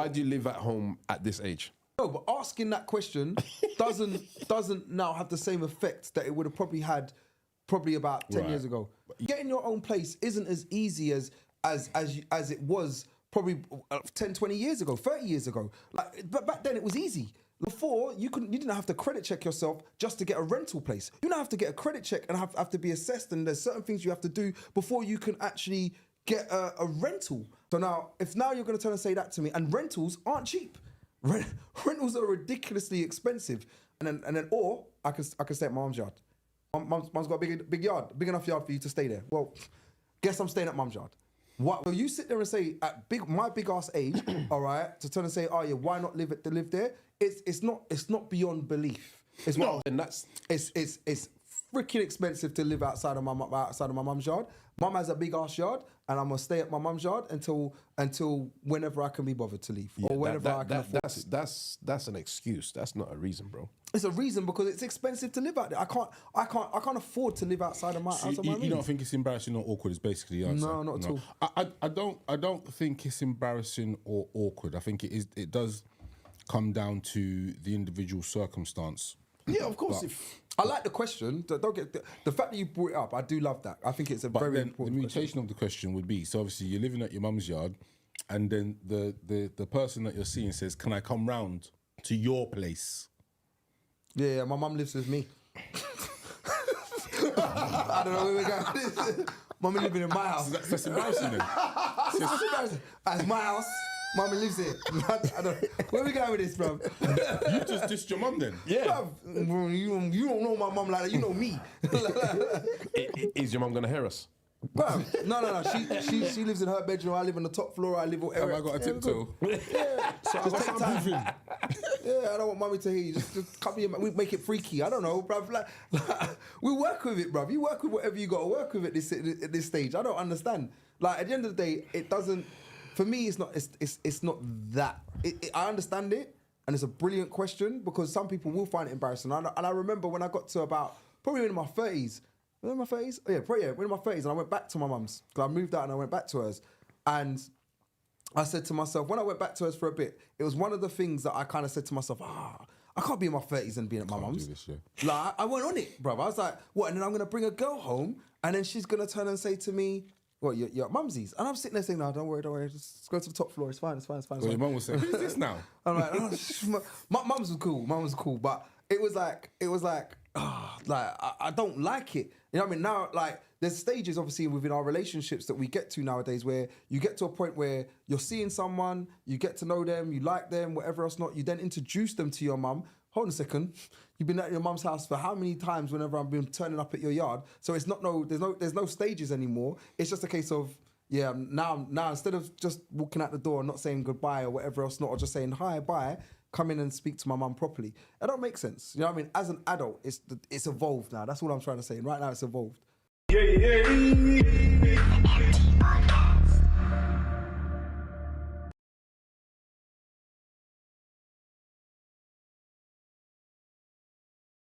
why do you live at home at this age? No, but asking that question doesn't now have the same effect that it would have probably had about 10 years ago. Getting your own place isn't as easy as it was probably 10, 20 years ago, 30 years ago. But back then it was easy. Before, you didn't have to credit check yourself just to get a rental place. You don't have to get a credit check and have to be assessed, and there's certain things you have to do before you can actually get a rental. So now, if now you're going to turn and say that to me, and rentals aren't cheap. Rentals are ridiculously expensive. And then or I can stay at my mum's yard. Mum's got a big yard, big enough yard for you to stay there. Well, guess I'm staying at mum's yard. What? So you sit there and say at my big ass age, all right, to turn and say, oh yeah, why not live there? It's not beyond belief. It's No, and that's it's freaking expensive to live outside of my mum's yard. Mum has a big ass yard, and I'm gonna stay at my mum's yard until whenever I can be bothered to leave, or whenever I can afford to. That's an excuse. That's not a reason, bro. It's a reason because it's expensive to live out there. I can't afford to live outside of my So outside my you means. don't think it's embarrassing or awkward is basically the answer? No, not at all. I don't think it's embarrassing or awkward. I think it does come down to the individual circumstance. Yeah, of course. But- I like the question. Don't get the fact that you brought it up. I do love that. I think it's a But very then the important question. mutation of the question would be, so obviously you're living at your mum's yard, and then the person that you're seeing says, can I come round to your place? Yeah, my mum lives with me. I don't know where we're going. Mummy living in my house. That's embarrassing then. That's embarrassing. That's my house. Mummy lives here. I don't, where we going with this, bro? You just dissed your mum then? Yeah. Bruv, you don't know my mum like that. You know me. Is your mum gonna hear us? Bruv, no. She lives in her bedroom. I live on the top floor. I live on. Have I got a tiptoe? So I Just take take time. Yeah, I don't want mummy to hear you. Just come here. We make it freaky. I don't know, bruv. Like, we work with it, bruv. You work with whatever you got to work with at this stage. I don't understand. Like at the end of the day, it doesn't. For me, it's not. It's not that. I understand it, and it's a brilliant question because some people will find it embarrassing. And I remember when I got to about probably in my 30s. Was I in my 30s? Oh, yeah, probably in my 30s, and I went back to my mum's because I moved out and I went back to hers, and I said to myself, when I went back to hers for a bit, it was one of the things that I kind of said to myself, I can't be in my 30s and being at my mum's. do this, yeah. Like, I went on it, bro. I was like, what? And then I'm going to bring a girl home, and then she's going to turn and say to me, what, you're at mumsy's? And I'm sitting there saying, no, don't worry. Just go to the top floor. It's fine. Well, your mum was saying, who's this now? I'm like, my mum's was cool. But it was like, I don't like it. You know what I mean? Now, like, there's stages, obviously, within our relationships that we get to nowadays where you get to a point where you're seeing someone, you get to know them, you like them, whatever else not, you then introduce them to your mum. Hold on a second. You've been at your mum's house for how many times whenever I've been turning up at your yard? So it's not there's no stages anymore. It's just a case of, yeah, now instead of just walking out the door and not saying goodbye or whatever else not, or just saying hi, bye, come in and speak to my mum properly. It don't make sense. You know what I mean? As an adult, it's evolved now. That's what I'm trying to say. And right now it's evolved. Yeah.